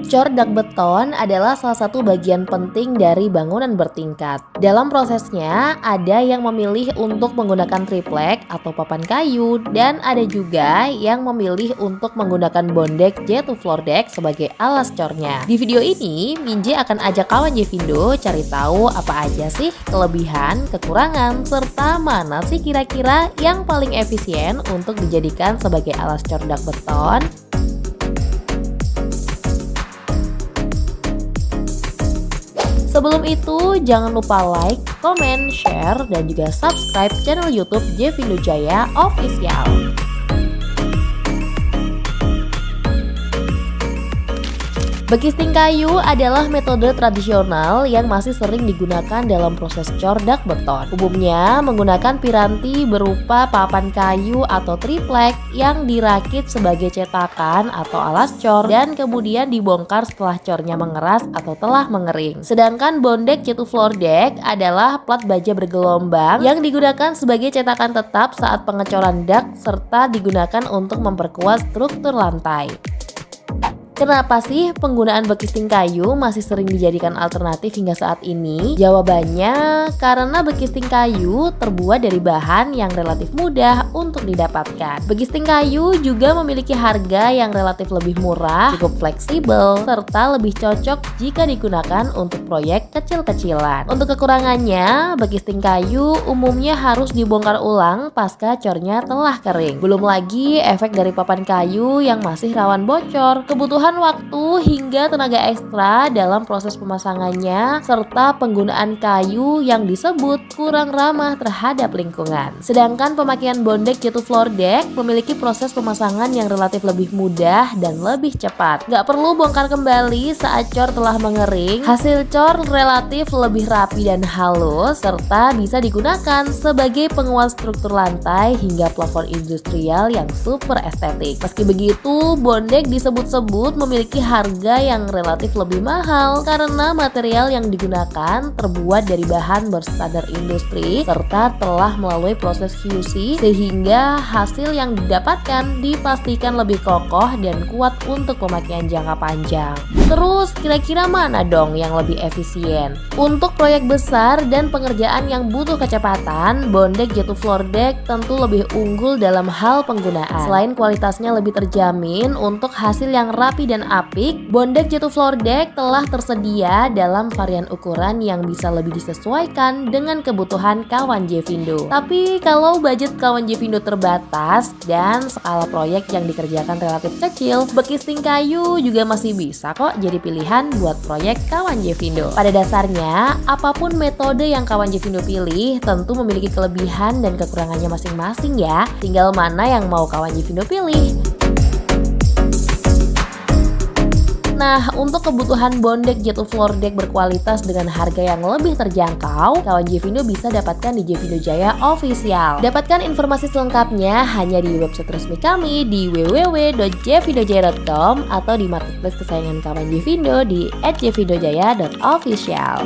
Cor dak beton adalah salah satu bagian penting dari bangunan bertingkat. Dalam prosesnya, ada yang memilih untuk menggunakan triplek atau papan kayu dan ada juga yang memilih untuk menggunakan bondek yaitu floor deck sebagai alas cornya. Di video ini, Minje akan ajak kawan Jevindo cari tahu apa aja sih kelebihan, kekurangan, serta mana sih kira-kira yang paling efisien untuk dijadikan sebagai alas cor dak beton. Sebelum itu, jangan lupa like, comment, share, dan juga subscribe channel YouTube Jevindo Jaya Official. Bekisting kayu adalah metode tradisional yang masih sering digunakan dalam proses cor dak beton. Umumnya menggunakan piranti berupa papan kayu atau triplek yang dirakit sebagai cetakan atau alas cor dan kemudian dibongkar setelah cornya mengeras atau telah mengering. Sedangkan bondek yaitu floor deck adalah plat baja bergelombang yang digunakan sebagai cetakan tetap saat pengecoran dak serta digunakan untuk memperkuat struktur lantai. Kenapa sih penggunaan bekisting kayu masih sering dijadikan alternatif hingga saat ini? Jawabannya karena bekisting kayu terbuat dari bahan yang relatif mudah untuk didapatkan. Bekisting kayu juga memiliki harga yang relatif lebih murah, cukup fleksibel, serta lebih cocok jika digunakan untuk proyek kecil-kecilan. Untuk kekurangannya, bekisting kayu umumnya harus dibongkar ulang pasca cornya telah kering. Belum lagi efek dari papan kayu yang masih rawan bocor, kebutuhan waktu hingga tenaga ekstra dalam proses pemasangannya, serta penggunaan kayu yang disebut kurang ramah terhadap lingkungan. Sedangkan pemakaian bondek yaitu floor deck memiliki proses pemasangan yang relatif lebih mudah dan lebih cepat. Gak perlu bongkar kembali saat cor telah mengering, hasil cor relatif lebih rapi dan halus, serta bisa digunakan sebagai penguat struktur lantai hingga plafon industrial yang super estetik. Meski begitu, bondek disebut-sebut memiliki harga yang relatif lebih mahal karena material yang digunakan terbuat dari bahan berstandar industri serta telah melalui proses QC sehingga hasil yang didapatkan dipastikan lebih kokoh dan kuat untuk pemakaian jangka panjang. Terus kira-kira mana dong yang lebih efisien? Untuk proyek besar dan pengerjaan yang butuh kecepatan, bondek yaitu floor deck tentu lebih unggul dalam hal penggunaan. Selain kualitasnya lebih terjamin untuk hasil yang rapi dan apik, bondek yaitu floor deck telah tersedia dalam varian ukuran yang bisa lebih disesuaikan dengan kebutuhan kawan Jevindo. Tapi kalau budget kawan Jevindo terbatas dan skala proyek yang dikerjakan relatif kecil, bekisting kayu juga masih bisa kok jadi pilihan buat proyek kawan Jevindo. Pada dasarnya, apapun metode yang kawan Jevindo pilih tentu memiliki kelebihan dan kekurangannya masing-masing ya. Tinggal mana yang mau kawan Jevindo pilih. Nah, untuk kebutuhan bondek yaitu floor deck berkualitas dengan harga yang lebih terjangkau, kawan Jevindo bisa dapatkan di Jevindo Jaya Official. Dapatkan informasi selengkapnya hanya di website resmi kami di www.jevindojaya.com atau di marketplace kesayangan kawan Jevindo di @jevindojaya.official.